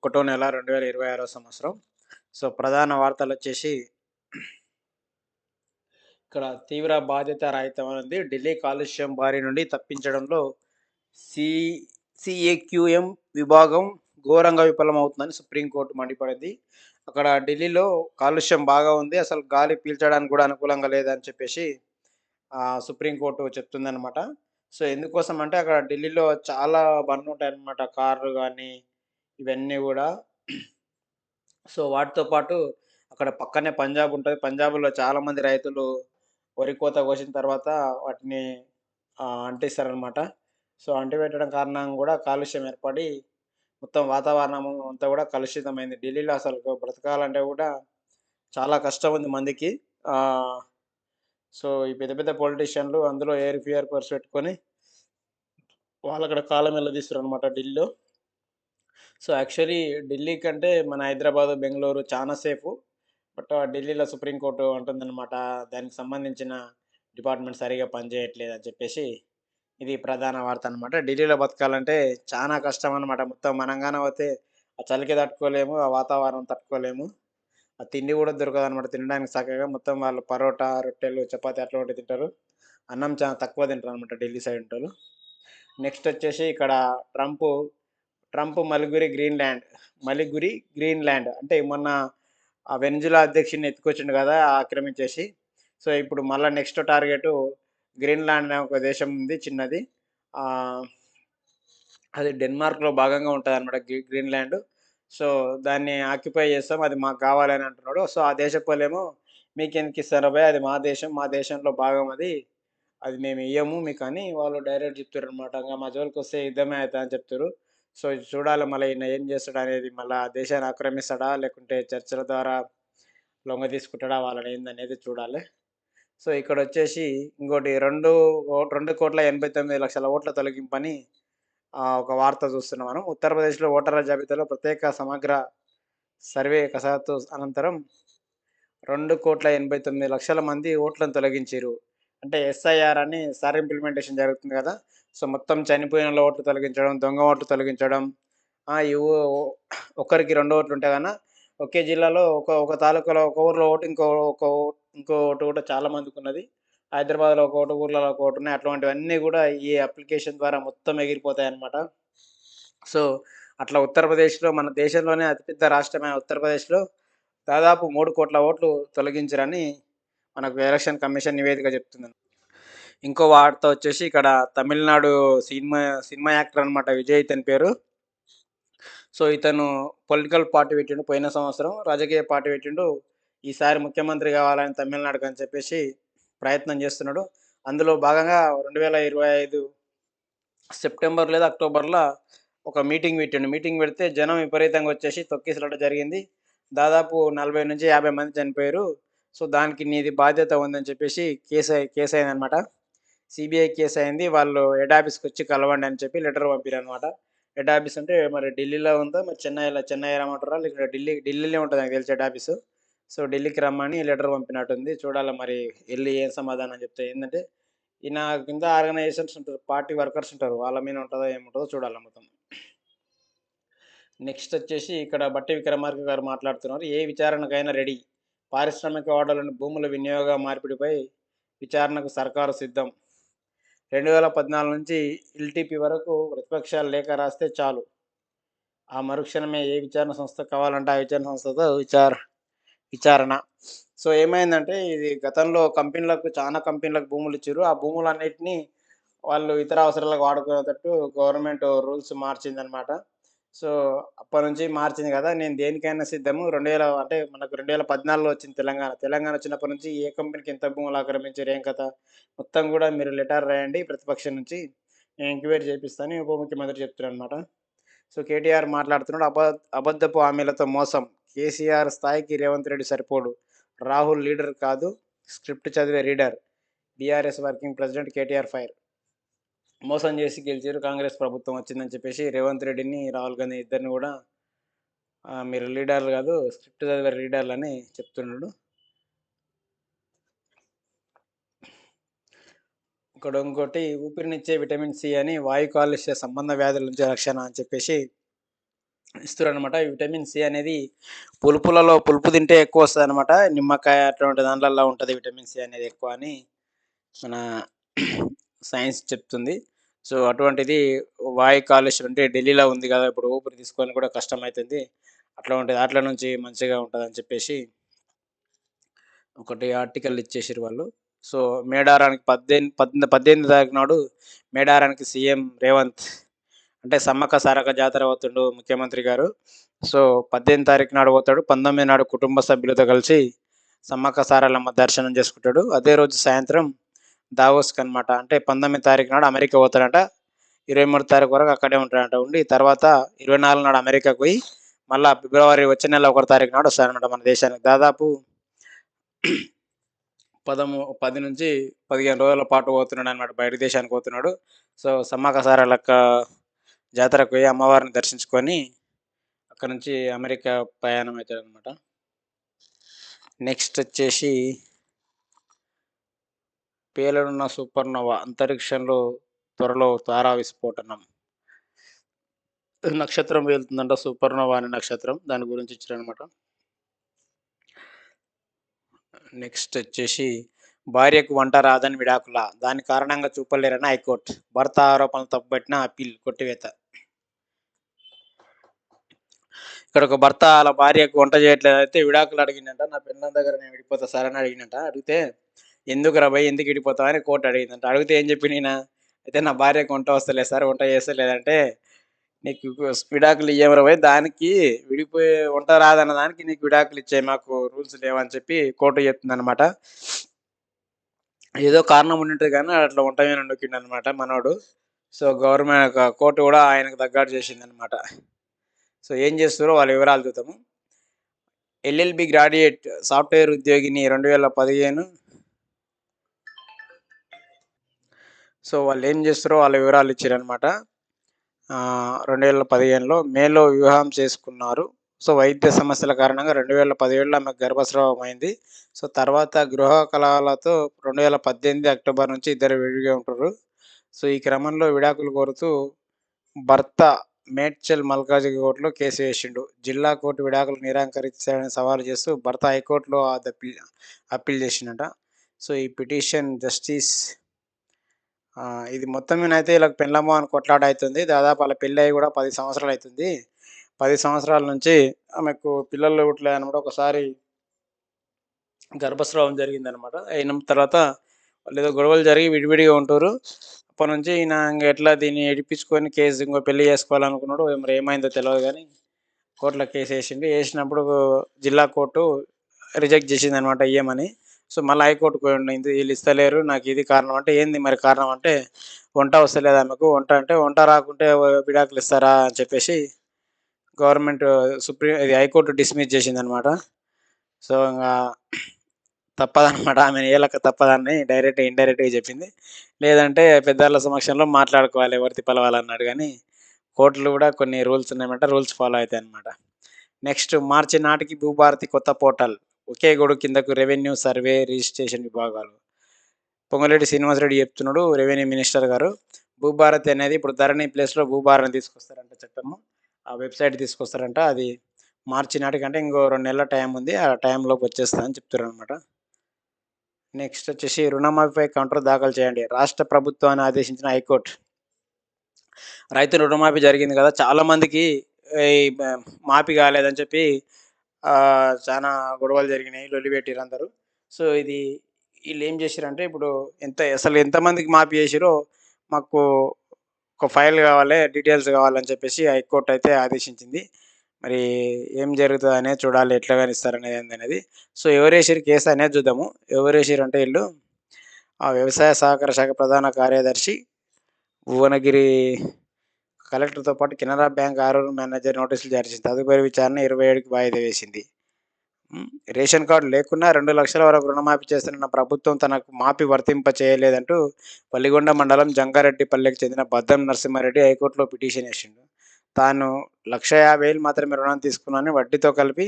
ఒకటో నెల 2026 సంవత్సరం. సో, ప్రధాన వార్తలొచ్చేసి ఇక్కడ తీవ్ర బాధ్యత రాహిత్యమైనది ఢిల్లీ కాలుష్యం బారి నుండి తప్పించడంలో సి సీఏక్యూఎం విభాగం ఘోరంగా విఫలమవుతుందని సుప్రీంకోర్టు మండిపడింది. అక్కడ ఢిల్లీలో కాలుష్యం బాగా ఉంది. అసలు గాలి పీల్చడానికి కూడా అనుకూలంగా లేదని చెప్పేసి సుప్రీంకోర్టు చెప్తుందనమాట. సో, ఎందుకోసం అంటే అక్కడ ఢిల్లీలో చాలా బండ్లుంటాయన్నమాట. కార్లు గానీ, ఇవన్నీ గూడా. సో, వాటితో పాటు అక్కడ పక్కనే పంజాబ్ ఉంటది. పంజాబ్‌లో చాలామంది రైతులు వరి కోత కోసిన తర్వాత వాటిని అంటిస్తారనమాట. సో, అంటిపెట్టడం కారణంగా గూడా కాలుష్యం ఏర్పడి మొత్తం వాతావరణం అంతా గూడా కలుషితమైంది. ఢిల్లీలో అసలు బ్రతకాలంటే గూడా చాలా కష్టం ఉంది మందికి. ఆహ్, సో, ఈ పెద్ద పెద్ద పొలిటీషియన్‌లు అందులో ఎయిర్ ప్యూరిఫైయర్స్ పెట్టుకొని వాళ్ళక్కడ కాలం వెళ్లదీస్తారనమాట ఢిల్లీలో. సో, యాక్చువల్లీ ఢిల్లీ కంటే మన హైదరాబాదు, బెంగుళూరు చానా సేఫు. బట్ ఢిల్లీలో సుప్రీం కోర్ట్ అంటుందనమాట. దానికి సంబంధించిన డిపార్ట్‌మెంట్ సరిగ్గా పనిచేయట్లేదని చెప్పేసి, ఇది ప్రధాన వార్త అనమాట. ఢిల్లీలో బతకాలంటే చానా కష్టం అనమాట. మొత్తం మనంగాన పోతే ఆ చలికి తట్టుకోలేము, ఆ వాతావరణం తట్టుకోలేము. ఆ తిండి గూడా దొరకదనమాట తినడానికి చక్కగా. మొత్తం వాళ్ళు పరోటా, రొట్టెలు, చపాతీ అట్లాంటివి తింటారు. అన్నం చాలా తక్కువ తింటారనమాట ఢిల్లీ సైడ్ ఉంటోళ్ళు. నెక్స్ట్ వచ్చేసి ఇక్కడ ట్రంపు, ట్రంప్ మలిగురి గ్రీన్‌లాండ్ అంటే మొన్న వెనిజులా అధ్యక్షుడిని ఎత్తుకొచ్చిండు గదా! ఆక్రమించేసి. సో, ఇప్పుడు మళ్ళా నెక్స్ట్ టార్గెటు గ్రీన్‌లాండ్ అనే ఒక దేశం ఉంది చిన్నది. ఆహ్, అది డెన్మార్క్‌లో భాగంగా ఉంటదనమాట గ్రీన్‌లాండ్. సో, దాన్ని ఆక్యుపై చేస్తాం. అది మాకు కావాలని అంటున్నాడు. సో, ఆ దేశపోలేమో మీకెందుకిస్తారు అబ్బాయి అది మా దేశం. మా దేశంలో భాగం అది. అది మేమియ్యము మీకని వాళ్ళు డైరెక్ట్ చెప్తుర్రనమాట. ఇంగ మా జోలికొస్తే యుద్ధమే అయితదని చెప్తుర్రు. సో, ఇది చూడాలి మళ్ళీ ఈయన ఏం చేస్తాడనేది. మళ్ళా ఆ దేశాన్ని ఆక్రమిస్తాడా? లేకుంటే చర్చల ద్వారా లొంగ తీసుకుంటాడా? వాళ్ళనేందనేది చూడాలి. సో, ఇక్కడొచ్చేసి ఇంకోటి 2,89,00,000 ఓట్ల తొలగింపని ఒక వార్త చూస్తున్నాం మనం. ఉత్తరప్రదేశ్‌లో ఓటర్ల జాబితాలో ప్రత్యేక సమగ్ర సర్వే కసరత్తు అనంతరం 2,89,00,000 మంది ఓట్లను తొలగించిర్రు. అంటే ఎస్ఐఆర్ అని సార్ ఇంప్లిమెంటేషన్ జరుగుతుంది గదా! సో, మొత్తం చనిపోయినోళ్ళ ఓట్లు తొలగించడం, దొంగ ఓట్లు తొలగించడం. ఇవు ఒకరికి 2 ఓట్లుంటే గన ఒకే జిల్లాలో ఒక తాలూకాలో ఒక ఊర్లో ఓటు, ఇంకో ఓటు కూడా చాలా మందికున్నది. హైదరాబాద్‌లో ఒక ఓటు, ఊర్లలో ఒక ఓటున్నాయి. అటువంటివన్నీ గూడా ఈ అప్లికేషన్ ద్వారా మొత్తం ఎగిరిపోతాయన్నమాట. సో, అట్లా ఉత్తరప్రదేశ్‌లో మన దేశంలోనే అతిపెద్ద రాష్ట్రమైన ఉత్తరప్రదేశ్‌లో దాదాపు 3,00,00,000 ఓట్లు తొలగించారని మనకు ఎలక్షన్ కమిషన్ నివేదిక చెప్తుంది. ఇంకో వార్త వచ్చేసి ఇక్కడ తమిళనాడు సినిమా సినిమా యాక్టర్ అనమాట విజయ్ ఇతని పేరు. సో, ఇతను పొలిటికల్ పార్టీ పెట్టిండు పోయిన సంవత్సరం. రాజకీయ పార్టీ పెట్టిండు. ఈసారి ముఖ్యమంత్రి కావాలని తమిళనాడుకని చెప్పేసి ప్రయత్నం చేస్తున్నాడు. అందులో భాగంగా 2025 సెప్టెంబర్ లేదా అక్టోబర్‌ల ఒక మీటింగ్ పెట్టిండు. మీటింగ్ పెడితే జనం విపరీతంగా వచ్చేసి తొక్కిసలాట జరిగింది. దాదాపు 40-50 మంది చనిపోయారు. సో, దానికి నీది బాధ్యత ఉందని చెప్పేసి కేసయిందనమాట. సీబీఐ కేసయింది. వాళ్ళు హెడ్ ఆఫీస్‌కొచ్చి కలవండి అని చెప్పి లెటర్ పంపిరనమాట. హెడ్ ఆఫీస్ అంటే మరి ఢిల్లీలో ఉందా? మరి చెన్నై రమ్మంటారా? లేకుంటే ఢిల్లీలో ఉంటది నాకు తెలిసి హెడ్ ఆఫీసు. సో, ఢిల్లీకి రమ్మని లెటర్ పంపినట్టుంది. చూడాలా మరి ఎళ్లి ఏం సమాధానం చెప్తే ఏందంటే ఈయన కింద ఆర్గనైజేషన్స్ ఉంటారు. పార్టీ వర్కర్స్ ఉంటారు. వాళ్ళ మీద ఉంటదో ఏముంటదో చూడాల మొత్తం. నెక్స్ట్ వచ్చేసి ఇక్కడ బట్టి విక్రమార్క గారు మాట్లాడుతున్నారు. ఏ విచారణకైనా రెడీ. పారిశ్రామిక వాటాలోని భూముల వినియోగ మార్పిడిపై విచారణకు సర్కారు సిద్ధం. 2014 నుంచి ఎల్‌టిపి వరకు ప్రతిపక్షాలు లేఖ రాస్తే చాలు. ఆ మరుక్షణమే ఏ విచారణ సంస్థ కావాలంటే ఆ విచారణ సంస్థతో విచారణ. సో, ఏమైందంటే ఇది గతంలో చానా కంపెనీలకు భూములిచ్చిర్రు. ఆ భూములన్నిటిని వాళ్ళు ఇతర అవసరాలకు వాడుకునేటట్టు గవర్నమెంట్ రూల్స్ మార్చిందనమాట. సో, అప్పటినుంచి మార్చింది గదా! నేను దేనికైనా సిద్ధము. 2000 అంటే మనకు 2014లో వచ్చింది తెలంగాణ. తెలంగాణ వచ్చినప్పటి నుంచి ఏ కంపెనీకి ఎంత భూములు ఆక్రమించారు, ఏం కథ మొత్తం గూడా మీరు లెటర్ రాయండి ప్రతిపక్షం నుంచి. నేను ఎంక్వైరీ చేపిస్తా అని ఉప ముఖ్యమంత్రి చెప్తున్నారనమాట. సో, కేటీఆర్ మాట్లాడుతున్నాడు. అబద్ధపు హామీలతో మోసం. కేసీఆర్ స్థాయికి రేవంత్ రెడ్డి సరిపోడు. రాహుల్ లీడర్ కాదు, స్క్రిప్ట్ చదివే reader. BRS working president KTR fire. మోసం చేసి గెలిచారు. కాంగ్రెస్ ప్రభుత్వం వచ్చిందని చెప్పేసి రేవంత్ రెడ్డిని, రాహుల్ గాంధీ ఇద్దరిని గూడా మీరు లీడర్లు గాదు, స్క్రిప్ట్ చదివే రీడర్లని చెప్తున్నాడు. ఇక్కడ ఇంకోటి ఊపిరినిచ్చే విటమిన్ సి అని వాయు కాలుష్య సంబంధ వ్యాధుల నుంచి రక్షణ అని చెప్పేసి ఇస్తురనమాట. ఈ విటమిన్ సి అనేది పులుపులలో పులుపు తింటే ఎక్కువ వస్తదనమాట. నిమ్మకాయ అటువంటి దాంట్లల్లో ఉంటది విటమిన్ సి అనేది ఎక్కువ అని మన సైన్స్ చెప్తుంది. సో, అటువంటిది వాయు కాలుష్యం అంటే ఢిల్లీలో ఉంది గదా! ఇప్పుడు ఊపిరి తీసుకోవడానికి కూడా కష్టమైతుంది. అట్లాంటి ఆట్ల నుంచి మంచిగా ఉంటదని చెప్పేసి ఒకటి ఆర్టికల్ ఇచ్చేసిర్రు వాళ్ళు. సో, మేడారానికి 18 తారీఖు నాడు మేడారానికి సీఎం రేవంత్ అంటే సమ్మక్క సారక్క జాతర పోతుండు ముఖ్యమంత్రి గారు. సో, 18 తారీఖు నాడు పోతాడు. 19 నాడు కుటుంబ సభ్యులతో కలిసి సమ్మక్క సారలమ్మ దర్శనం చేసుకుంటాడు. అదే రోజు సాయంత్రం దావోస్‌కనమాట. అంటే 19 తారీఖు నాడు అమెరికా పోతాడంట. 23 తారీఖు వరకు అక్కడే ఉంటాడంట. ఉండి తర్వాత 24 నాడు అమెరికాకు పోయి మళ్ళా ఫిబ్రవరి వచ్చే నెల 1 తారీఖు నాడు వస్తాడనమాట మన దేశానికి. దాదాపు 10-15 రోజుల పాటు పోతున్నాడనమాట. బయట దేశానికి పోతున్నాడు. సో, సమ్మక్క సారలక్క జాతరకు పోయి అమ్మవారిని దర్శించుకొని అక్కడి నుంచి అమెరికా ప్రయాణం అయితాడనమాట. నెక్స్ట్ వచ్చేసి పేలనున్న సూపర్‌నోవా అంతరిక్షంలో త్వరలో తారా విస్ఫోటనం. నక్షత్రం పేలుతుందంట సూపర్‌నోవా అనే నక్షత్రం. దాని గురించి ఇచ్చారనమాట. నెక్స్ట్ వచ్చేసి భార్యకు వంట రాదని విడాకుల. దాని కారణంగా చూపలేరని హైకోర్టు. భర్త ఆరోపణలు తప్పుబట్టిన అప్పీల్ కొట్టివేత. ఇక్కడ ఒక భర్త ఆళ్ళ భార్యకు వంట చేయట్లేదైతే విడాకులు అడిగిండంట. నా పెళ్ళాం దగ్గర నేను విడిపోతా సార్ అని అడిగిండంట. అడిగితే ఎందుకురా భయ్ ఎందుకు విడిపోతావు అని కోర్ట్ అడిగిందంట. అడిగితే ఏం చెప్పిన ఈయన, అయితే నా భార్యకు వంట వస్తలేదు సార్ వంట చేస్తలేదంటే, నీకు విడాకులు ఇయ్యమురా భయ్ దానికి విడిపోయే వంట రాదన్న దానికి నీకు విడాకులు ఇచ్చేయి మాకు రూల్స్ లేవని చెప్పి కోర్టు చెప్తుందనమాట. ఏదో కారణం ఉండుంటది గానీ అట్లా వంట మీద నొక్కిండనమాట మనోడు. సో, కోర్ట్ కూడా ఆయనకు తగ్గట్టు చేసిందనమాట. సో, ఏం చేస్తుర్రో వాళ్ళ వివరాలు చూద్దాము. ఎల్ఎల్‌బి గ్రాడ్యుయేట్ సాఫ్ట్‌వేర్ ఉద్యోగిని 2015 సో, వాళ్ళేం చేస్తారో వాళ్ళ వివరాలు ఇచ్చిరనమాట. 2015లో మేలో వివాహం చేసుకున్నారు. సో, వైద్య సమస్యల కారణంగా 2017లో ఆమెకు గర్భస్రావం అయింది. సో, తర్వాత గృహ కలహాలతో 2018 అక్టోబర్ నుంచి ఇద్దరు విడిగా ఉంటుర్రు. సో, ఈ క్రమంలో విడాకులు కోరుతూ భర్త మేడ్చల్ మల్కాజిగిరి కోర్టులో కేసు వేసిండు. జిల్లా కోర్టు విడాకులు నిరాకరించారని సవాలు చేస్తూ భర్త హైకోర్టులో అప్పీల్ చేసిండట. సో, ఈ పిటిషన్ జస్టిస్ ఇది మొత్తం మీదనైతే ఈళ్ళకి పెండ్లాం అని కొట్లాట అయితుంది. దాదాపు ఆళ్ళ పెళ్లయ్యి కూడా 10 సంవత్సరాలు అయితుంది. 10 సంవత్సరాల నుంచి ఆమెకు పిల్లలు పుట్టలేదనమాట. ఒకసారి గర్భస్రావం జరిగిందనమాట. అయిన తర్వాత వాళ్ళేదో గొడవలు జరిగి విడివిడిగా ఉంటుర్రు. అప్పటినుంచి ఈయన ఇంగ ఎట్లా దీన్ని ఇడిపించుకొని కేసు ఇంకో పెళ్లి చేసుకోవాలనుకున్నాడు. మరి ఏమైందో తెలవదు గానీ కోర్టులో కేసేసిండు. ఏసినప్పుడు జిల్లా కోర్టు రిజెక్ట్ చేసిందనమాట ఇయ్యమని. సో, మళ్ళా హైకోర్టుకి పోయిండు. ఈళ్ళు ఇస్తలేరు. నాకు ఇది కారణం అంటే, ఏంది మరి కారణం అంటే, వంట వస్తలేదు ఆమెకు. వంట అంటే, వంట రాకుంటే విడాకులు ఇస్తారా అని చెప్పేసి గవర్నమెంట్ ఇది హైకోర్ట్ డిస్మిస్ చేసిందనమాట. సో, ఇంగా తప్పదనమాట. ఆమెను ఏలక తప్పదని ఇండైరెక్ట్‌గా చెప్పింది. లేదంటే పెద్దల సమక్షంలో మాట్లాడుకోవాలి ఎవరిది పలవాలన్నాడు గానీ, కోర్టులు గూడా కొన్ని రూల్స్ ఉన్నాయన్నమాట. రూల్స్ ఫాలో అయితాయన్నమాట. నెక్స్ట్ మార్చి నాటికి భూభారతి కొత్త పోర్టల్. ఒకే గొడుగు కిందకు రెవెన్యూ, సర్వే, రిజిస్ట్రేషన్ విభాగాలు. పొంగులేటి శ్రీనివాసరెడ్డి చెప్తున్నాడు రెవెన్యూ మినిస్టర్ గారు. భూభారతి అనేది ఇప్పుడు ధరణి ప్లేస్‌లో భూభారతిని తీసుకొస్తారంట చట్టము. ఆ వెబ్‌సైట్ తీసుకొస్తారంట. అది మార్చి నాటికంటే ఇంకో 2 నెలల టైం ఉంది. ఆ టైంలోపు వచ్చేస్తదని చెప్తుర్రనమాట. నెక్స్ట్ వచ్చేసి రుణమాఫీపై కౌంటర్ దాఖలు చేయండి. రాష్ట్ర ప్రభుత్వాన్ని ఆదేశించిన హైకోర్టు. రైతు రుణమాఫీ జరిగింది కదా! చాలా మందికి ఈ మాఫీ కాలేదని చెప్పి చానా గొడవలు జరిగినాయి. లొల్లి పెట్టిర్రందరూ. సో, ఇది ఈళ్ళేం చేసిర్రంటే ఇప్పుడు అసలు ఎంతమందికి మాఫీ చేసిర్రో మాకు ఒక ఫైల్ కావాలి, డీటెయిల్స్ కావాలని చెప్పేసి హైకోర్ట్ అయితే ఆదేశించింది. మరి ఏం జరుగుతదనేది చూడాలి. ఎట్లా గాని ఇస్తారనేది ఏందనేది. సో, ఎవరేసిర్రు కేసు అనేది చూద్దాము. ఎవరేసిర్రంటే ఈళ్ళు వ్యవసాయ సహకార శాఖ ప్రధాన కార్యదర్శి భువనగిరి కలెక్టర్‌తో పాటు కెనరా బ్యాంక్ ఆరూర్ మేనేజర్ నోటీసులు జారీ చేసింది. తదుపరి విచారణ 27కి వాయిదా వేసింది. రేషన్ కార్డ్ లేకున్నా 2,00,000 వరకు రుణమాఫీ చేస్తున్న ప్రభుత్వం తనకు మాఫీ వర్తింప చేయలేదంటూ వలిగొండ మండలం జంగారెడ్డిపల్లెకి చెందిన బద్దం నరసింహారెడ్డి హైకోర్టులో పిటిషన్ ఏసిండు. తాను 1,50,000 మాత్రమే రుణం తీసుకున్నానని వడ్డీతో కలిపి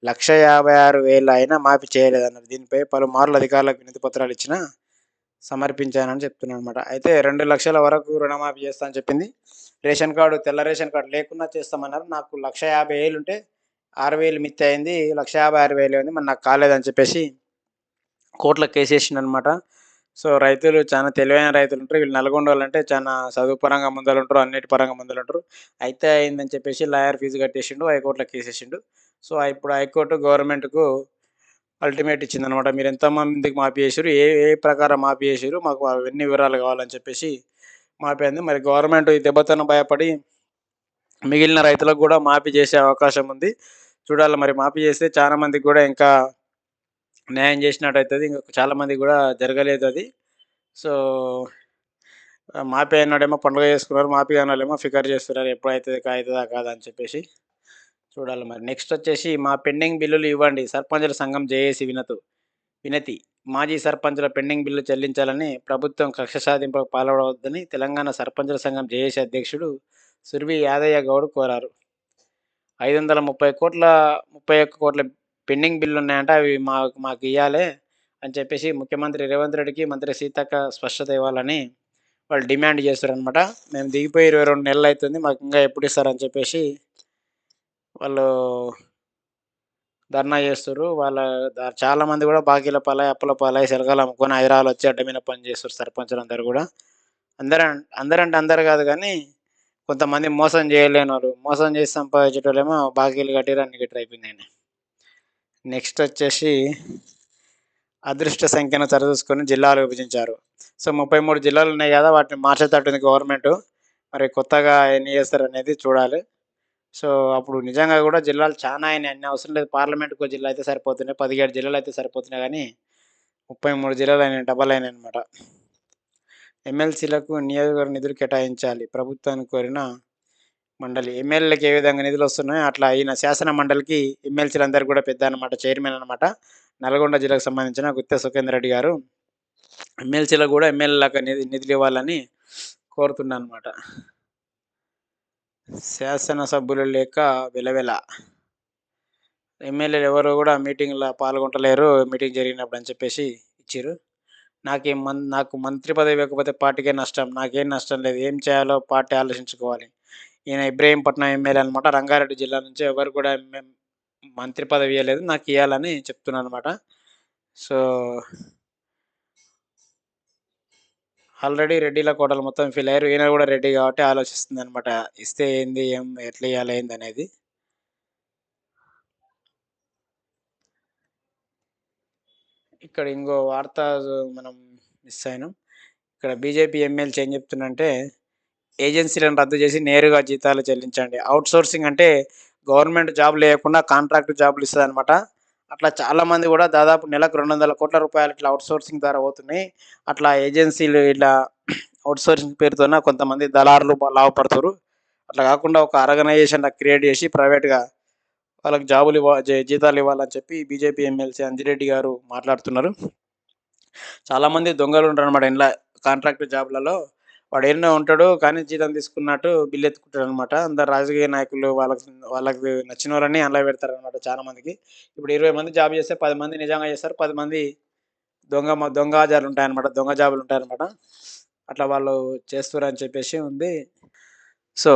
1,56,000 అయినా మాఫీ చేయలేదన్నారు. దీనిపై పలుమార్లు అధికారులకు వినతి పత్రాలు ఇచ్చినా సమర్పించానని చెప్తున్నాననమాట. అయితే 2,00,000 వరకు రుణమాఫీ చేస్తా అని చెప్పింది. రేషన్ కార్డు, తెల్ల రేషన్ కార్డ్ లేకున్నా చేస్తామన్నారు. నాకు 1,50,000 ఉంటే 6,000 మిత్తి అయింది. 1,50,000, 6,000 అయింది. మరి నాకు కాలేదని చెప్పేసి కోర్టులో కేసేసిండనమాట. సో, రైతులు చాలా తెలివైన రైతులుంటారు. వీళ్ళు నల్గొండోళ్ళంటే చానా చదువు పరంగా ముందలుంటరు, అన్నిటి పరంగా ముందలుంటరు. అయితే అయిందని చెప్పేసి లాయర్ ఫీజు కట్టేసిండు. హైకోర్టులో కేసేసిండు. సో, ఇప్పుడు హైకోర్టు గవర్నమెంట్‌కు అల్టిమేట్ ఇచ్చిందనమాట. మీరు ఎంతమందికి మాఫీ చేసిర్రు? ఏ ఏ ప్రకారం మాఫీ చేసిర్రు? మాకు అవన్నీ వివరాలు కావాలని చెప్పేసి మాఫీ అయింది. మరి గవర్నమెంట్ ఈ దెబ్బతోని భయపడి మిగిలిన రైతులకు గూడా మాఫీ చేసే అవకాశం ఉంది. చూడాలి మరి మాఫీ చేస్తే చాలా మందికి గూడా ఇంకా న్యాయం చేసినట్టయితది. ఇంక చాలా మందికి గూడా జరగలేదది. సో, మాఫీ అయినోడేమో పండుగ చేసుకున్నారు. మాఫీ కానోళ్ళేమో ఫికర్ చేస్తున్నారు. ఎప్పుడైతది అయితదా కాదా అని చెప్పేసి. చూడాలి మరి. నెక్స్ట్ వచ్చేసి మా పెండింగ్ బిల్లులు ఇవ్వండి. సర్పంచుల సంఘం జేఏసీ వినతి. మాజీ సర్పంచుల పెండింగ్ బిల్లు చెల్లించాలని ప్రభుత్వం కక్ష సాధింపులకు పాల్పడవద్దని తెలంగాణ సర్పంచుల సంఘం జేఏసీ అధ్యక్షుడు సుర్వి యాదయ్య గౌడ్ కోరారు. 530,00,00,000 31,00,00,000 పెండింగ్ బిల్లులున్నాయంట. అవి మాకియ్యాలే అని చెప్పేసి ముఖ్యమంత్రి రేవంత్ రెడ్డికి, మంత్రి సీతక్క స్పష్టత ఇవ్వాలని వాళ్ళు డిమాండ్ చేస్తుర్రనమాట. మేము దిగిపోయి 22 నెలలైతుంది. మాకింకా ఎప్పుడిస్తారని చెప్పేసి వాళ్ళు ధర్నా చేస్తుర్రు. చాలామంది గూడా బాకీల పాలై, అప్పుల పాలై, చెరగాలు అమ్ముకొని హైదరాబాద్‌లో వచ్చి అడ్డమైన పని చేస్తుర్రు సర్పంచులందరూ గూడా. అందరంటే అందరు గాదు గానీ, కొంతమంది మోసం చేయలేనోళ్ళు. మోసం చేసి సంపాదించేటోళ్ళేమో బాకీలు కట్టిర్రు, అన్ని కట్టిర్రు అయిపోయిందండి. నెక్స్ట్ వచ్చేసి అదృష్ట సంఖ్యను సరిచూసుకొని జిల్లాలు విభజించారు. సో, 33 జిల్లాలున్నాయి గదా! వాటిని మార్చేతట్టుంది గవర్నమెంటు. మరి కొత్తగా ఎన్ని చేస్తారనేది చూడాలి. సో, అప్పుడు నిజంగా గూడా జిల్లాలు చానా అయినాయి. అన్ని అవసరం లేదు. పార్లమెంట్‌కో జిల్లా అయితే సరిపోతుండే. 17 జిల్లాలయితే సరిపోతున్నాయి గానీ, 33 జిల్లాలయినాయి. డబల్ అయినాయన్నమాట. ఎమ్మెల్సీలకు నియోజకవర్గ నిధులు కేటాయించాలి. ప్రభుత్వాన్ని కోరిన మండలి. ఎమ్మెల్యేలకి ఏ విధంగా నిధులొస్తున్నాయో అట్లా ఈయన శాసన మండలికి ఎమ్మెల్సీలందరూ గూడా పెద్ద అన్నమాట. చైర్మన్ అన్నమాట. నల్గొండ జిల్లాకు సంబంధించిన గుత్తే సుఖేందర్ రెడ్డి గారు ఎమ్మెల్సీలకు గూడా ఎమ్మెల్యేలకు నిధులివ్వాలని కోరుతున్నానన్నమాట. శాసనసభ్యులు లేక వెలవెల. ఎమ్మెల్యేలు ఎవరు గూడా మీటింగ్‌లో పాల్గొంటలేరు. మీటింగ్ జరిగినప్పుడు అని చెప్పేసి ఇచ్చిర్రు. నాకు మంత్రి పదవి ఇవ్వకపోతే పార్టీకే నష్టం. నాకేం నష్టం లేదు. ఏం చేయాలో పార్టీ ఆలోచించుకోవాలి. ఈయన ఇబ్రహీంపట్నం ఎమ్మెల్యే అనమాట. రంగారెడ్డి జిల్లా నుంచి ఎవరు కూడా మంత్రి పదవి ఇయ్యలేదు. నాకియ్యాలని చెప్తున్నాననమాట. సో, ఆల్రెడీ రెడ్డిల కోటలు మొత్తం ఫిల్ అయ్యారు. ఈయన గూడా రెడ్డి కాబట్టి ఆలోచిస్తుందనమాట. ఇస్తే ఏంది? ఎట్లా ఇయ్యాలి? ఏందనేది. ఇక్కడ ఇంకో వార్త మనం మిస్ అయినాం. ఇక్కడ బీజేపీ ఎమ్మెల్సీ ఏం చెప్తుండంటే, ఏజెన్సీలను రద్దు చేసి నేరుగా జీతాలు చెల్లించండి. ఔట్‌సోర్సింగ్ అంటే గవర్నమెంట్ జాబ్ లేకుండా కాంట్రాక్ట్ జాబ్‌లు ఇస్తదనమాట. అట్లా చాలామంది గూడా దాదాపు నెలకు రూ. 200,00,00,000 ఇట్లా ఔట్‌సోర్సింగ్ ద్వారా పోతున్నాయి. అట్లా ఏజెన్సీలు ఇట్లా ఔట్‌సోర్సింగ్ పేరుతోన కొంతమంది దళారులు లాభపడుతుర్రు. అట్లా కాకుండా ఒక ఆర్గనైజేషన్‌లా క్రియేట్ చేసి ప్రైవేట్‌గా వాళ్ళకి జీతాలు ఇవ్వాలని చెప్పి బీజేపీ ఎమ్మెల్సీ అంజిరెడ్డి గారు మాట్లాడుతున్నారు. చాలామంది దొంగలుంటారనమాట ఇండ్ల కాంట్రాక్ట్ జాబ్‌లలో. వాడేడనో ఉంటాడు కానీ జీతం తీసుకున్నట్టు బిల్లెత్తుకుంటాడనమాట. అందరు రాజకీయ నాయకులు వాళ్ళకి నచ్చినోళ్ళని అందులో పెడతారనమాట చాలా మందికి. ఇప్పుడు 20 మంది జాబ్ చేస్తే 10 మంది నిజంగా చేస్తారు. 10 మంది దొంగ దొంగ జాబులుంటాయనమాట. అట్లా వాళ్ళు చేస్తుర్రని చెప్పేసి ఉంది. సో,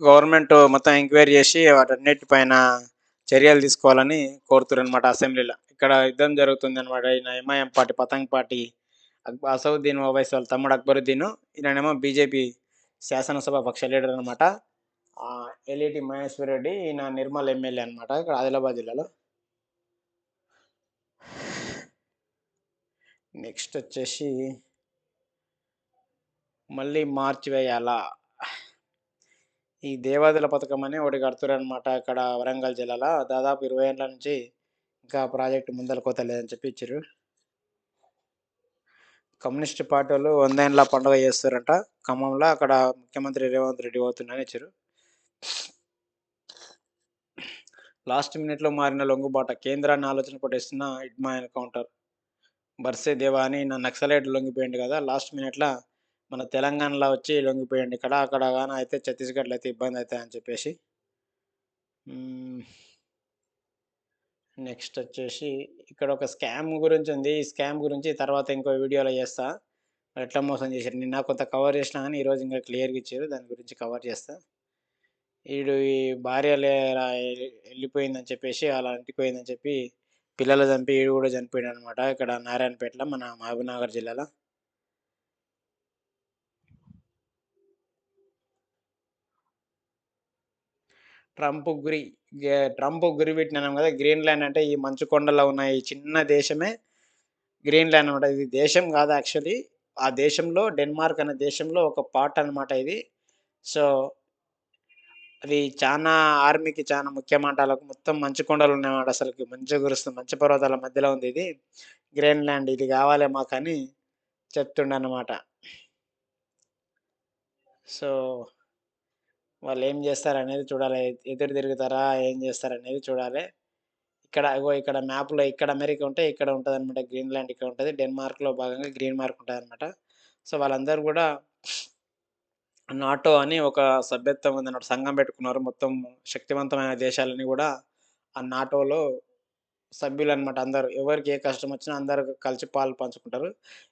గవర్నమెంట్ మొత్తం ఎంక్వైరీ చేసి వాటన్నిటిపైన చర్యలు తీసుకోవాలని కోరుతుర్రనమాట అసెంబ్లీలో. ఇక్కడ యుద్ధం జరుగుతుందనమాట. ఈయన ఎంఐఎం పార్టీ, పతంగ్ పార్టీ అసదుద్దీన్ ఓవైసీ వాళ్ళ తమ్ముడు అక్బరుద్దీను. ఈయనేమో బీజేపీ శాసనసభ పక్ష లీడర్ అనమాట. ఎల్ఈటి మహేశ్వర్ రెడ్డి. ఈయన నిర్మల్ ఎమ్మెల్యే అనమాట. ఇక్కడ ఆదిలాబాద్ జిల్లాలో. నెక్స్ట్ వచ్చేసి మళ్ళీ మార్చివేయాలా? ఈ దేవాదుల పథకం అని ఒకటి కడుతుర్రనమాట. ఇక్కడ వరంగల్ జిల్లాలో. దాదాపు 20 ఏండ్ల నుంచి ఇంకా ప్రాజెక్ట్ ముందలకోతలేదని చెప్పి ఇచ్చిర్రు. కమ్యూనిస్ట్ పార్టోళ్ళు 100 ఏండ్ల పండుగ చేస్తుర్రంట ఖమ్మంలో. అక్కడ ముఖ్యమంత్రి రేవంత్ రెడ్డి పోతుండని ఇచ్చిర్రు. లాస్ట్ మినిట్‌లో మారిన లొంగుబాట. కేంద్రాన్ని ఆలోచన పట్టిస్తున్న ఇడ్మా ఎన్‌కౌంటర్. బర్సే దేవా అని నక్సలైట్ లొంగిపోయిండు గదా! లాస్ట్ మినిట్‌ల మన తెలంగాణలో వచ్చి లొంగిపోయిండు ఇక్కడ. అక్కడ గాన అయితే ఛత్తీస్‌గఢ్‌లో అయితే ఇబ్బందయితదని చెప్పేసి. హ్మ్. నెక్స్ట్ వచ్చేసి ఇక్కడ ఒక స్కామ్ గురించి ఉంది. ఈ స్కామ్ గురించి తర్వాత ఇంకో వీడియోలో చేస్తా. ఎట్లా మోసం చేశారు. నిన్న కొంత కవర్ చేసినా గానీ, ఈరోజు ఇంకా క్లియర్‌గా ఇచ్చారు. దాని గురించి కవర్ చేస్తా. ఈ భార్య ఎళ్ళిపోయిందని చెప్పేసి, ఆళ్ళ ఇంటికి పోయిందని చెప్పి, పిల్లలు చంపి ఈడు కూడా చనిపోయాడనమాట. ఇక్కడ నారాయణపేటలో మన మహబూబ్‌నగర్ జిల్లాలో. ట్రంప్ గురి ట్రంప్ గురి పెట్టినాం కదా! గ్రీన్‌లాండ్ అంటే ఈ మంచు కొండల్లో ఉన్న ఈ చిన్న దేశమే గ్రీన్‌లాండ్ అనమాట. ఇది దేశం కాదు యాక్చువల్లీ. ఆ దేశంలో డెన్మార్క్ అనే దేశంలో ఒక పార్ట్ అనమాట ఇది. సో, అది ఆర్మీకి చానా ముఖ్యమాట. ఆళ్ళకి మొత్తం మంచు కొండలున్నాయన్నమాట అసలకి. మంచు కురుస్తుంది. మంచు పర్వతాల మధ్యలో ఉంది ఇది. గ్రీన్‌లాండ్ ఇది కావాలి మాకని చెప్తుండన్నమాట. సో, వాళ్ళేం జేస్తారనేది చూడాలి. ఎదురు తిరుగుతారా? ఏం జేస్తారనేది చూడాలి. ఇక్కడ మ్యాప్‌లో ఇక్కడ అమెరికా ఉంటే ఇక్కడ ఉంటదనమాట. గ్రీన్‌లాండ్ ఇక్కడ ఉంటది. డెన్మార్క్‌లో భాగంగా గ్రీన్ మార్క్ ఉంటదనమాట. సో, వాళ్ళందరూ గూడా నాటో అని ఒక సభ్యత్వం ఉందన్నమాట. సంఘం పెట్టుకున్నారు. మొత్తం శక్తివంతమైన దేశాలన్నీ గూడా ఆ నాటోలో సభ్యులనమాట అందరూ. ఎవరికి ఏ కష్టమొచ్చినా అందరూ కలిసి పాలు పంచుకుంటారు.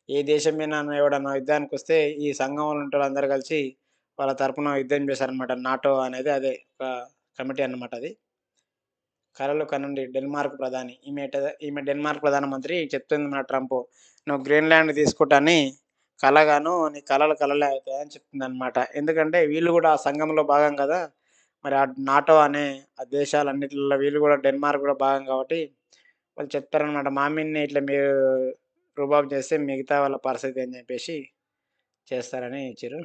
ఏ దేశం మీదనన్నా ఎవడన్నా యుద్ధానికొస్తే ఈ సంఘంలో ఉంటోళ్ళందరూ కలిసి వాళ్ళ తరపున యుద్ధం చేశారనమాట. నాటో అనేది అదే ఒక కమిటీ అన్నమాట అది. కలలు కనండి డెన్మార్క్ ప్రధాని. ఈమె డెన్మార్క్ ప్రధానమంత్రి చెప్తుంది మన ట్రంప్. "నువ్వు గ్రీన్‌లాండ్ తీసుకుంటాని కలగాను. నీ కలలు కలలే అయితాయని" చెప్తుందనమాట. ఎందుకంటే వీళ్ళు గూడా ఆ సంఘంలో భాగం గదా! మరి ఆ నాటో అనే ఆ దేశాలన్నిటిలో వీళ్ళు గూడా డెన్మార్క్ గూడా భాగం కాబట్టి వాళ్ళు చెప్తారనమాట. మా మీదనే ఇట్లా మీరు రుబాబు చేస్తే మిగతా వాళ్ళ పరిస్థితి అని జెప్పేసి చేస్తారని ఇచ్చిర్రు.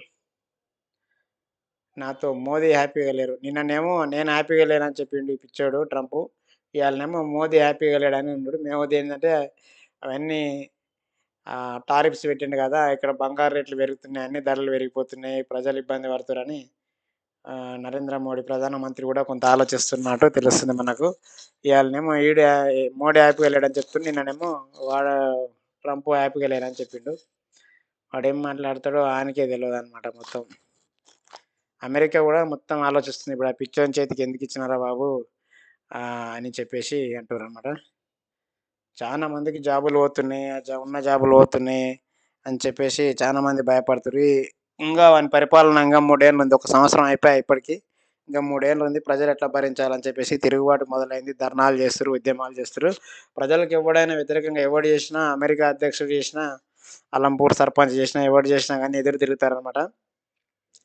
నాతో మోదీ హ్యాపీగా లేరు. నిన్ననేమో నేను హ్యాపీగా లేనని చెప్పిండు ఈ పిచ్చోడు ట్రంపు. ఇయాలనేమో మోదీ హ్యాపీగా లేడని ఉన్నాడు. మోదీ ఏందంటే అవన్నీ టారిఫ్స్ పెట్టిండు గదా! ఇక్కడ బంగారు రేట్లు పెరుగుతున్నాయి. అన్ని ధరలు పెరిగిపోతున్నాయి. ప్రజలు ఇబ్బంది పడుతుర్రని నరేంద్ర మోడీ ప్రధానమంత్రి గూడా కొంత ఆలోచిస్తున్నట్టు తెలుస్తుంది మనకు. ఇయాలనేమో మోడీ హ్యాపీగా లేడని చెప్తుండు. నిన్ననేమో వాడు ట్రంప్ హ్యాపీగా లేరని చెప్పిండు. వాడేం మాట్లాడతాడో ఆయనకే తెలవదనమాట మొత్తం. అమెరికా గూడా మొత్తం ఆలోచిస్తుంది. ఇప్పుడు ఆ పిచ్చోని చేతికి ఎందుకిచ్చినారా బాబు అని చెప్పేసి అంటుర్రనమాట. చానా మందికి జాబులు పోతున్నాయి. ఉన్న జాబులు పోతున్నాయి అని చెప్పేసి చానా మంది భయపడుతుర్రు. ఇంగా వాని పరిపాలన ఇంగా 3 ఏళ్లుంది. ఒక సంవత్సరం అయిపాయే ఇప్పటికి. ఇంకా 3 ఏళ్లుంది. ప్రజలెట్లా భరించాలని చెప్పేసి తిరుగుబాటు మొదలైంది. ధర్నాలు చేస్తుర్రు, ఉద్యమాలు చేస్తుర్రు. ప్రజలకు ఎవ్వడైనా వ్యతిరేకంగా ఎవడు చేసినా, అమెరికా అధ్యక్షుడు చేసినా, అలంపూర్ సర్పంచ్ చేసినా, ఎవడు చేసినా గాని ఎదురు తిరుగుతారనమాట.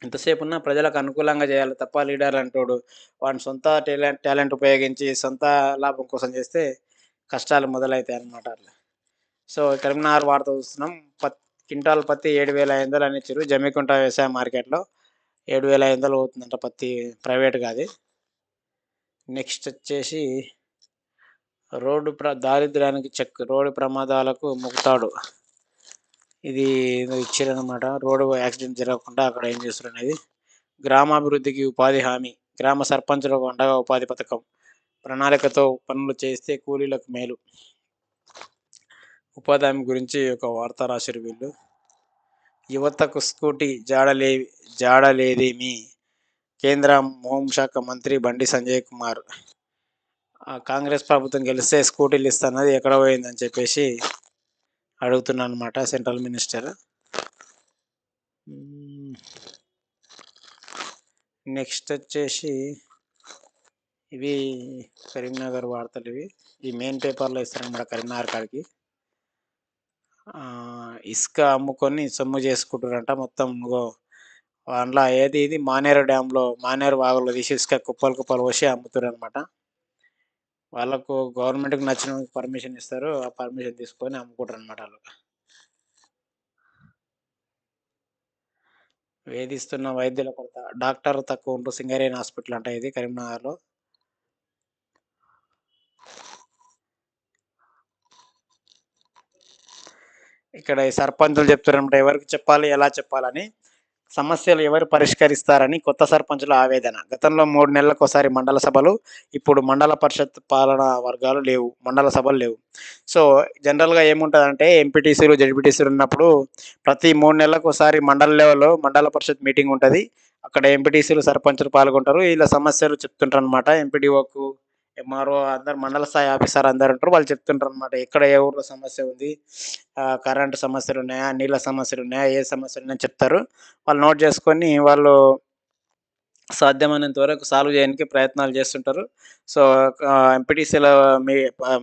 ఎంతసేపున్నా ప్రజలకు అనుకూలంగా చేయాలి తప్ప లీడర్ అంటోడు వాని సొంత టాలెంట్ ఉపయోగించి సొంత లాభం కోసం చేస్తే కష్టాలు మొదలైతాయన్నమాట అట్లా. సో, కరీంనగర్ వార్త చూస్తున్నాం. క్వింటాల్ పత్తి 7,500 అని ఇచ్చిర్రు. జమ్మికుంట వ్యవసాయ మార్కెట్‌లో 7,500 పోతుందంట పత్తి ప్రైవేట్‌గా అది. నెక్స్ట్ వచ్చేసి దారిద్ర్యానికి రోడ్డు ప్రమాదాలకు ముగుతాడు. ఇది ఏదో ఇచ్చిర్రనమాట. రోడ్డు యాక్సిడెంట్ జరగకుండా అక్కడ ఏం చేస్తుర్రనేది. గ్రామాభివృద్ధికి ఉపాధి హామీ. గ్రామ సర్పంచులకు అండగా ఉపాధి పథకం. ప్రణాళికతో పనులు చేస్తే కూలీలకు మేలు. ఉపాధి హామీ గురించి ఒక వార్త రాసిర్రు వీళ్ళు. యువతకు స్కూటీ జాడలేదేమి? కేంద్ర హోంశాఖ మంత్రి బండి సంజయ్ కుమార్. కాంగ్రెస్ ప్రభుత్వం గెలిస్తే స్కూటీలు ఇస్తాన్నది ఎక్కడ పోయిందని చెప్పేసి అడుగుతున్నానమాట సెంట్రల్ మినిస్టర్. నెక్స్ట్ వచ్చేసి ఇవి కరీంనగర్ వార్తలు ఇవి. ఈ మెయిన్ పేపర్‌లో ఇస్తారనమాట కరీంనగర్ కాడికి. ఇసుక అమ్ముకొని సొమ్ము చేసుకుంటుర్రంట మొత్తం. అందులో ఇది మానేరు వాగులో తీసి ఇసుక కుప్పలు కుప్పలు పోసి అమ్ముతుర్రనమాట. వాళ్ళకు గవర్నమెంట్‌కి నచ్చిన పర్మిషన్ ఇస్తారు. ఆ పర్మిషన్ తీసుకొని అమ్ముకుంటారనమాట ఆళ్ళు. వేధిస్తున్న వైద్యుల కొరత. డాక్టర్లు తక్కువ ఉంటూ సింగరేణి హాస్పిటల్ అంట ఇది కరీంనగర్‌లో. ఇక్కడ ఈ సర్పంచులు చెప్తుర్రనమాట ఎవరికి చెప్పాలి, ఎలా చెప్పాలని. సమస్యలు ఎవరు పరిష్కరిస్తారని కొత్త సర్పంచుల ఆవేదన. గతంలో 3 నెలలకోసారి మండల సభలు. ఇప్పుడు మండల పరిషత్ పాలనా వర్గాలు లేవు. మండల సభలు లేవు. సో, జనరల్‌గా ఏముంటదంటే ఎంపీటీసీలు, జెడ్పీటీసీలు ఉన్నప్పుడు ప్రతి 3 నెలలకోసారి మండల లెవెల్‌లో మండల పరిషత్ మీటింగ్ ఉంటది. అక్కడ ఎంపీటీసీలు, సర్పంచులు పాల్గొంటారు. ఈళ్ళ సమస్యలు చెప్తుంటారనమాట ఎంపీడీఓకు, ఎంఆర్ఓ అందరు మండల స్థాయి ఆఫీసర్ అందరు ఉంటారు. వాళ్ళు చెప్తుంటారనమాట. ఎక్కడ ఏ ఊర్లో సమస్య ఉంది, కరెంట్ సమస్యలున్నాయా, నీళ్ళ సమస్యలున్నాయా, ఏ సమస్యలున్నాయని చెప్తారు. వాళ్ళు నోట్ చేసుకొని వాళ్ళు సాధ్యమైనంత వరకు సాల్వ్ చేయడానికి ప్రయత్నాలు చేస్తుంటారు. సో, ఎంపీటీసీల మీ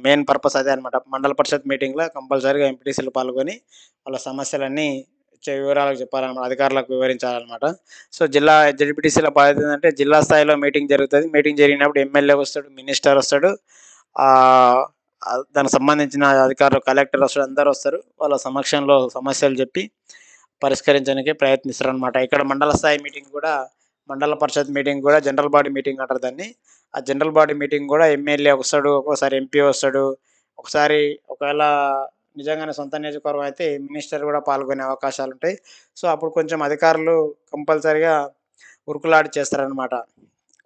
మెయిన్ పర్పస్ అదే అనమాట. మండల పరిషత్ మీటింగ్‌లో కంపల్సరీగా ఎంపీటీసీలు పాల్గొని వాళ్ళ సమస్యలన్నీ వివరాలుగా చెప్పాలన్నమాట. అధికారులకు వివరించాలన్నమాట. సో, జెడ్పీటీసీల బాధ్యత ఏందంటే జిల్లా స్థాయిలో మీటింగ్ జరుగుతది. మీటింగ్ జరిగినప్పుడు ఎమ్మెల్యే వస్తాడు, మినిస్టర్ వస్తాడు. ఆహ్, దానికి సంబంధించిన అధికారులు, కలెక్టర్ వస్తాడు, అందరూ వస్తారు. వాళ్ళ సమక్షంలో సమస్యలు చెప్పి పరిష్కరించడానికే ప్రయత్నిస్తారనమాట. ఇక్కడ మండల స్థాయి మీటింగ్ కూడా మండల పరిషత్ మీటింగ్ కూడా జనరల్ బాడీ మీటింగ్ అంటారు దాన్ని. ఆ జనరల్ బాడీ మీటింగ్ కూడా ఎమ్మెల్యే వస్తాడు, ఒక్కోసారి ఎంపీ వస్తాడు. ఒకసారి ఒకవేళ నిజంగానే సొంత నియోజకవర్గం అయితే మినిస్టర్ కూడా పాల్గొనే అవకాశాలుంటాయి. సో, అప్పుడు కొంచెం అధికారులు కంపల్సరీగా ఉరుకులాడి చేస్తారనమాట.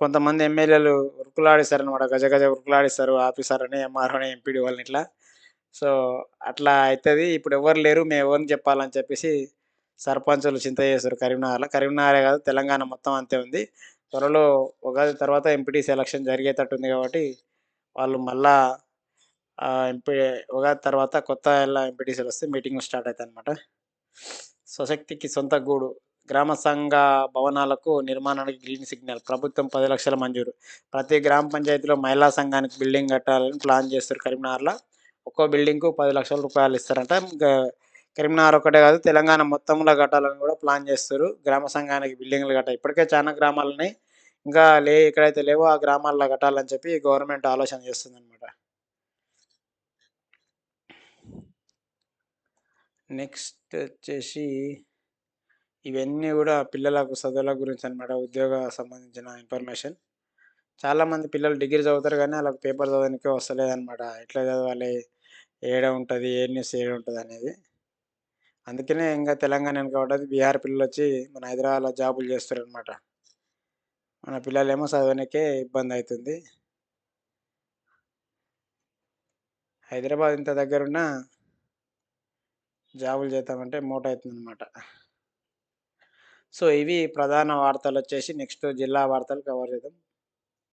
కొంతమంది ఎమ్మెల్యేలు ఉరుకులాడిస్తారనమాట. గజ గజ ఉరుకులాడిస్తారు ఆఫీసర్‌ని, ఎంఆర్‌ఓని, ఎంపీడీ వాళ్ళని ఇట్లా. సో, అట్లా అయితది. ఇప్పుడు ఎవ్వరు లేరు. మేము ఎవరిని చెప్పాలని చెప్పేసి సర్పంచులు చింత చేస్తుర్రు కరీంనగర్‌లో. కరీంనగరే కాదు తెలంగాణ మొత్తం అంతే ఉంది. త్వరలో ఉగాది తర్వాత ఎంపీటీసీ ఎలక్షన్ జరిగేటట్టుంది కాబట్టి వాళ్ళు మళ్ళా ఎంపీ ఉగాది తర్వాత కొత్త ఎంపీటీసీలొస్తే మీటింగ్ స్టార్ట్ అయితదనమాట. స్వశక్తికి సొంత గూడు. గ్రామ సంఘ భవనాలకు నిర్మాణానికి గ్రీన్ సిగ్నల్. ప్రభుత్వం 10,00,000 మంజూరు. ప్రతి గ్రామ పంచాయతీలో మహిళా సంఘానికి బిల్డింగ్ కట్టాలని ప్లాన్ చేస్తుర్రు కరీంనగర్‌ల. ఒక్కో బిల్డింగ్‌కు రూ. 10,00,000 ఇస్తారంట. కరీంనగర్ ఒక్కటే కాదు తెలంగాణ మొత్తంలో కట్టాలని కూడా ప్లాన్ చేస్తుర్రు. గ్రామ సంఘానికి బిల్డింగ్‌లు ఇప్పటికే చానా గ్రామాలున్నాయి. ఇంకా ఎక్కడైతే లేవో ఆ గ్రామాల్లో కట్టాలని చెప్పి గవర్నమెంట్ ఆలోచన చేస్తుందనమాట. నెక్స్ట్ వచ్చేసి ఇవన్నీ గూడా పిల్లలకు చదువుల గురించనమాట. ఉద్యోగ సంబంధించిన ఇన్ఫర్మేషన్. చాలామంది పిల్లలు డిగ్రీ చదువుతారు గానీ, ఆళ్ళకి పేపర్ చదవనీకే వస్తలేదనమాట. ఎట్లా చదవాలి? ఏడ ఉంటది? ఏ న్యూస్ ఏడుంటదనేది. అందుకనే ఇంగ తెలంగాణ వెనక పడ్డది. బీహార్ పిల్లలొచ్చి మన హైదరాబాద్‌లో జాబులు చేస్తుర్రనమాట. మన పిల్లలేమో చదవనీకే ఇబ్బందయితుంది. హైదరాబాద్ ఇంత దగ్గరున్నా జాబులు చేద్దామంటే మోటయితుందనమాట. సో, ఇవి ప్రధాన వార్తలొచ్చేసి నెక్స్ట్ జిల్లా వార్తలు కవర్ చేద్దాం.